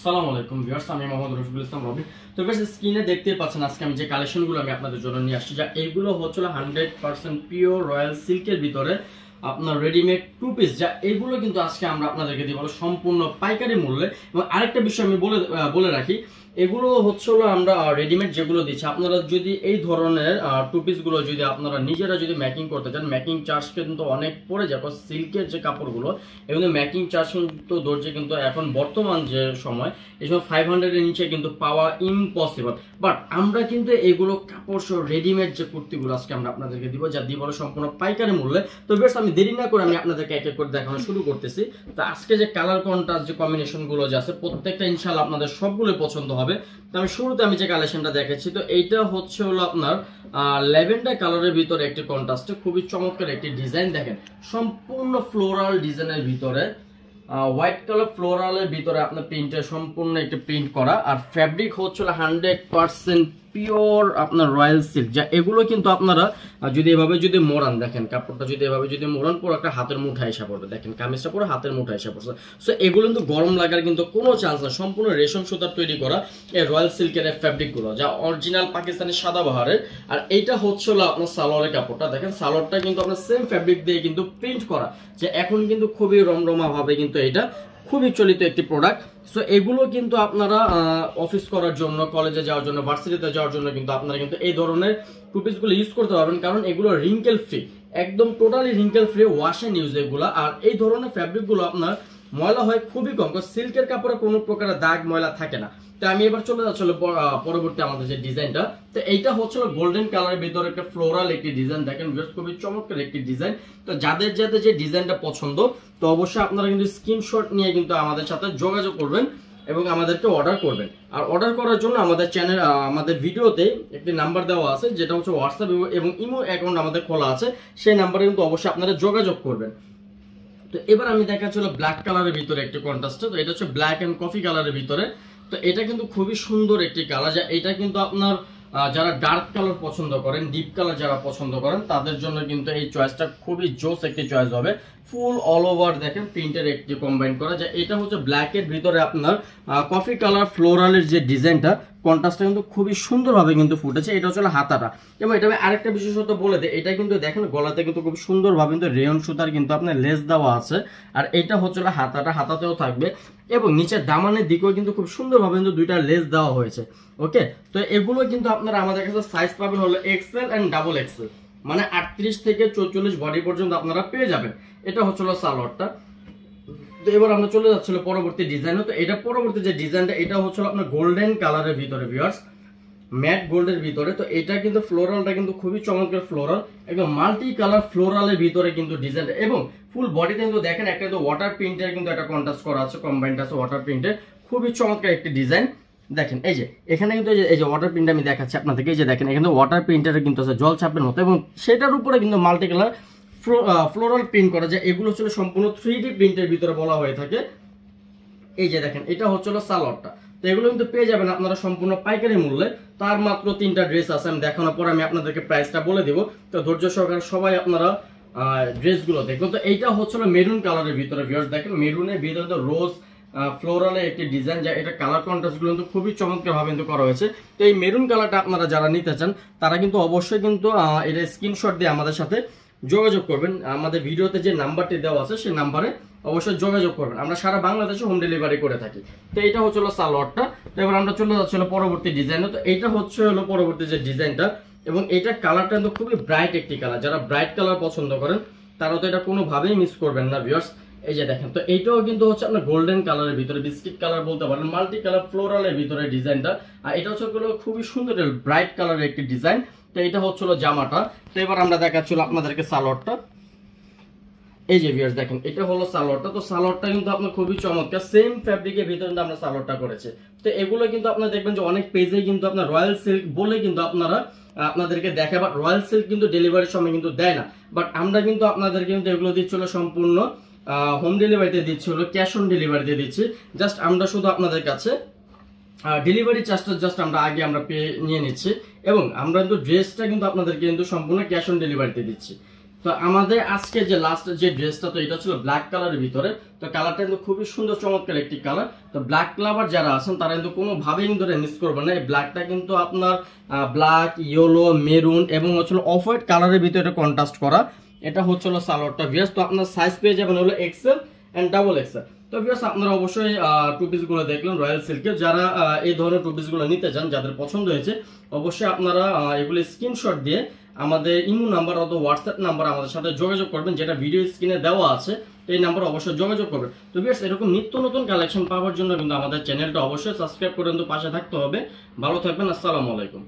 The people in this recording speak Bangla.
আসসালামু আলাইকুম ভিউয়ার্স, আমি মোহাম্মদ রফিকুল ইসলাম রবি। তো ভিউয়ার্স, স্ক্রিনে দেখতেই পাচ্ছেন আজকে আমি যে কালেকশনগুলো আমি আপনাদের জন্য নিয়ে আসছি, যা এইগুলো হচ্ছিল 100% পিওর রয়্যাল সিল্কের ভিতরে আপনার রেডিমেড টু পিস, যা এইগুলো কিন্তু আজকে আমরা আপনাদেরকে দিব সম্পূর্ণ পাইকারি মূল্যে। এবং আরেকটা বিষয় আমি বলে রাখি, এগুলো হচ্ছিল আমরা রেডিমেড যেগুলো দিচ্ছি, আপনারা যদি এই ধরনের টু পিসগুলো যদি আপনারা নিজেরা যদি মেকিং করতে চান, মেকিং চার্জ কিন্তু অনেক পড়ে যায়। সিল্কের যে কাপড়গুলো এগুলো মেকিং চার্জ কিন্তু ধরছে কিন্তু এখন বর্তমান যে সময় এই সময় 500 এর নিচে কিন্তু পাওয়া ইম্পসিবল। বাট আমরা কিন্তু এগুলো কাপড় সহ রেডিমেড যে কুর্তিগুলো আজকে আমরা আপনাদেরকে দিব, যা দিব সম্পূর্ণ পাইকারি মূল্যে। তো বেশ আমি দেরি না করে আমি আপনাদেরকে এক এক করে দেখানো শুরু করতেছি। তো আজকে যে কালার কন্ট্রাস্ট যে কম্বিনেশনগুলো যে আছে প্রত্যেকটা ইনশাআল্লাহ আপনাদের সবগুলো পছন্দ হবে। তো আমি শুরুতে আমি যে কালেকশনটা দেখাচ্ছি, তো এইটা হচ্ছে হলো আপনার ল্যাভেন্ডার কালারের ভিতরে একটি কন্ট্রাস্টে খুবই চমৎকার একটি ডিজাইন। দেখেন সম্পূর্ণ ফ্লোরাল ডিজাইনের ভিতরে হোয়াইট কালার ফ্লোরালের ভিতরে আপনার প্রিন্টের সম্পূর্ণ একটি প্রিন্ট করা, আর ফ্যাব্রিক হচ্ছে 100% পিওর আপনার রয়্যাল সিল্ক, যা এগুলো কিন্তু আপনারা যদি এভাবে যদি মোড়ান, দেখেন কাপড়টা যদি এভাবে যদি মোড়ান পুরো একটা হাতের মুঠা এসে পড়বে। দেখেন কামিজটা পুরো হাতের মুঠা এসে পড়ছে। সো এগুলো কিন্তু গরম লাগার কিন্তু কোনো চান্স না। সম্পূর্ণ রেশম সুতার তৈরি করা এই রয়্যাল সিল্কের ফ্যাব্রিকগুলো, যা অরিজিনাল পাকিস্তানি সাদাবাহারের। আর এইটা হচ্ছে আপনার সালোয়ারের কাপড়টা, দেখেন সালোয়ারটা কিন্তু আপনার সেম ফ্যাব্রিক দিয়ে কিন্তু প্রিন্ট করা, যে এখন কিন্তু খুবই রমরমা ভাবে কিন্তু এটা খুবই চলিত একটি প্রোডাক্ট। সো এগুলো কিন্তু আপনারা অফিস করার জন্য, কলেজে যাওয়ার জন্য, ভার্সিটিতে যাওয়ার জন্য কিন্তু আপনারা কিন্তু এই ধরনের টু পিসগুলো ইউজ করতে পারবেন, কারণ এগুলো রিঙ্কেল ফ্রি, একদম totally wrinkle free, wash and use এগুলো। আর এই ধরনের ফ্যাব্রিকগুলো আপনার ময়লা হয় খুবই কম, কারণ সিল্কের কাপড়ে কোনো প্রকার দাগ ময়লা থাকে না। তো আমি এবার চলে যাচ্ছিল পরবর্তী আমাদের যে ডিজাইনটা। তো এইটা হচ্ছিল গোল্ডেন কালারের ভিতরে একটা ফ্লোরাল একটি ডিজাইন। দেখেন খুবই চমৎকার একটি ডিজাইন। তো যাদের যাদের যে ডিজাইনটা পছন্দ, তো অবশ্যই আপনারা কিন্তু স্ক্রিনশট নিয়ে কিন্তু আমাদের সাথে যোগাযোগ করবেন এবং আমাদেরকে অর্ডার করবেন। আর অর্ডার করার জন্য আমাদের চ্যানেল, আমাদের ভিডিওতে একটি নাম্বার দেওয়া আছে, যেটা হচ্ছে হোয়াটসঅ্যাপ এবং ইমো অ্যাকাউন্ট আমাদের খোলা আছে, সেই নাম্বারে কিন্তু অবশ্যই আপনারা যোগাযোগ করবেন। তো এবার আমি দেখাচ্ছিল ব্ল্যাক কালারের ভিতরে একটি কন্ট্রাস্ট। তো এটা হচ্ছে ব্ল্যাক এন্ড কফি কালারের ভিতরে। তো এটা কিন্তু খুবই সুন্দর একটি কালার, যা এটা কিন্তু আপনার যারা ডার্ক কালার পছন্দ করেন, ডিপ কালার যারা পছন্দ করেন, তাদের জন্য কিন্তু এই চয়েসটা খুবই জোস একটি চয়েস হবে। ফুল অল ওভার দেখেন প্রিন্টের একটি কম্বাইন করা, যা এটা হচ্ছে ব্ল্যাকের ভিতরে আপনার কফি কালার ফ্লোরালের যে ডিজাইনটা, কন্ট্রাস্টটা কিন্তু খুবই সুন্দরভাবে কিন্তু ফুটেছে। এটা হচ্ছে হাতাটা। এবং এটা আরেকটা বিশেষত বলে দেয়, এটা কিন্তু দেখেন গলাতে কিন্তু খুব সুন্দরভাবে কিন্তু রেয়ন সুতার কিন্তু আপনার লেস দেওয়া আছে। আর এটা হচ্ছে হাতাটা, হাতাতেও থাকবে এবং নিচের দামানের দিকেও কিন্তু খুব সুন্দরভাবে কিন্তু দুইটা লেস দেওয়া হয়েছে। ওকে, তো এগুলো কিন্তু আপনারা আমাদের কাছে সাইজ পাবেন হলো এক্সেল এন্ড ডাবল এক্সেল, মানে 38 থেকে 44 বডি পর্যন্ত আপনারা পেয়ে যাবেন। এটা হচ্ছিল সালোয়ারটা। তো এবার আমরা চলে যাচ্ছিল পরবর্তী ডিজাইনে। তো এটা পরবর্তী যে ডিজাইনটা, এটা হচ্ছিল আপনার গোল্ডেন কালারের ভিতরে ভিউয়ার্স, ম্যাট গোল্ডের ভিতরে। তো এটা কিন্তু ফ্লোরালটা কিন্তু খুবই চমৎকার ফ্লোরাল, একদম মাল্টি কালার ফ্লোরালের ভিতরে কিন্তু ডিজাইনটা, এবং ফুল বডিতে কিন্তু দেখেন একটা কিন্তু ওয়াটার প্রিন্টের কিন্তু একটা কন্ট্রাস্ট করা আছে, কম্বাইন্ড আছে ওয়াটার প্রিন্টের, খুবই চমৎকার একটি ডিজাইন। দেখেন এই যে এখানে কিন্তু এই যে ওয়াটার প্রিন্ট আমি দেখাচ্ছি আপনাদেরকে, এই যে দেখেন এখানে ওয়াটার প্রিন্টার কিন্তু আছে জল ছাপের মতো, এবং সেটার উপরে কিন্তু মাল্টি কালার ফ্লোরাল প্রিন্ট করা যায়। এগুলো হচ্ছে সম্পূর্ণ 3D প্রিন্টের ভিতরে বলা হয়ে থাকে। এই যে দেখেন এটা হচ্ছে সালোয়ারটা। তো এগুলো কিন্তু পেয়ে যাবেন আপনারা সম্পূর্ণ পাইকারি মূল্যে। তার মাত্র 3টা ড্রেস আছে, আমি দেখানোর পর আমি আপনাদেরকে প্রাইসটা বলে দিব। তো ধৈর্য সহকারে সবাই আপনারা ড্রেসগুলো দেখুন। তো এইটা হচ্ছে মেরুন কালারের ভিতরে ভিউয়ার্স, দেখেন মেরুনের ভিতরে তো রোজ ফ্লোরালের একটি ডিজাইন, যা এটা কালার কন্ট্রাস্টগুলো কিন্তু খুবই চমৎকার ভাবে কিন্তু করা হয়েছে। তো এই মেরুন কালারটা আপনারা যারা নিতে চান, তারা কিন্তু অবশ্যই কিন্তু এটা স্ক্রিনশট দিয়ে আমাদের সাথে যোগাযোগ করবেন। আমাদের ভিডিওতে যে নাম্বারটি দেওয়া আছে সেই নাম্বারে অবশ্যই যোগাযোগ করবেন। আমরা সারা বাংলাদেশে হোম ডেলিভারি করে থাকি। তো এটা হচ্ছিল সালোয়ারটা। তো এবার আমরা চলে যাচ্ছিল পরবর্তী ডিজাইনে। তো এইটা হচ্ছে হলো পরবর্তী যে ডিজাইনটা, এবং এটা কালারটা কিন্তু খুবই ব্রাইট একটি কালার, যারা ব্রাইট কালার পছন্দ করেন তারা তো এটা কোনোভাবেই মিস করবেন না ভিউয়ার্স। এই যে দেখেন, তো এইটাও কিন্তু হচ্ছে আপনার গোল্ডেন কালারের ভিতরে, বিস্কিট কালার বলতে পারেন, মাল্টি কালার ফ্লোরালের ভিতরে ডিজাইনটা। আর এটা হচ্ছে খুবই সুন্দর ব্রাইট কালারের একটি ডিজাইন। তো এটা হচ্ছিল জামাটা। তো এবার আমরা দেখাচ্ছিল আপনাদেরকে সালোয়ারটা। এই যে ভিউয়ার্স দেখেন এটা হলো সালোয়ারটা। তো সালোয়ারটা কিন্তু আপনার খুবই চমৎকার, সেম ফ্যাব্রিকের ভিতরে কিন্তু আমরা সালোয়ারটা করেছি। তো এগুলো কিন্তু আপনারা দেখবেন যে অনেক পেজে কিন্তু আপনার রয়্যাল সিল্ক বলে কিন্তু আপনারা আপনাদেরকে দেখে, বাট রয়্যাল সিল্ক কিন্তু ডেলিভারির সময় কিন্তু দেয় না। বাট আমরা কিন্তু আপনাদেরকে কিন্তু এগুলো দিচ্ছিল সম্পূর্ণ হোম ডেলিভারিতে দিচ্ছি, হলো ক্যাশ অন ডেলিভারিতে দিচ্ছি। জাস্ট আমরা শুধু আপনাদের কাছে ডেলিভারি চার্জটা জাস্ট আমরা আগে আমরা নিয়ে নিচ্ছি, এবং আমরা কিন্তু ড্রেসটা কিন্তু আপনাদেরকে কিন্তু সম্পূর্ণ ক্যাশ অন ডেলিভারিতে দিচ্ছি। তো আমাদের আজকে যে লাস্ট যে ড্রেসটা, তো এটা ছিল ব্ল্যাক কালারের ভিতরে। তো কালারটা কিন্তু খুবই সুন্দর চমৎকার একটি কালার। তো ব্ল্যাক লাভার যারা আছেন তারা কিন্তু কোনোভাবেই কিন্তু মিস করবেন না। এই ব্ল্যাকটা কিন্তু আপনার ব্ল্যাক, ইয়েলো, মেরুন এবং হচ্ছিল অফ হোয়াইট কালারের ভিতরে কন্ট্রাস্ট করা। এটা হচ্ছিল সালোয়ারটা ভিউয়ার্স। তো আপনার সাইজ পেয়ে যাবেন হলো এক্সেল এন্ড ডাবল এক্সেল। তো ভিউয়ার্স আপনারা অবশ্যই টু পিস গুলো দেখলেন রয়্যাল সিল্কের। যারা এই ধরনের টু পিস গুলো নিতে চান, যাদের পছন্দ হয়েছে, অবশ্যই আপনারা এগুলি স্ক্রিনশট দিয়ে আমাদের ইমো নাম্বার অথবা হোয়াটসঅ্যাপ নাম্বার আমাদের সাথে যোগাযোগ করবেন, যেটা ভিডিও স্ক্রিনে দেওয়া আছে। এই নাম্বার অবশ্যই যোগাযোগ করবেন। তো ভিউয়ার্স এরকম নিত্য নতুন কালেকশন পাওয়ার জন্য কিন্তু আমাদের চ্যানেলটা অবশ্যই সাবস্ক্রাইব করে কিন্তু পাশে থাকতে হবে। ভালো থাকবেন, আসসালামু আলাইকুম।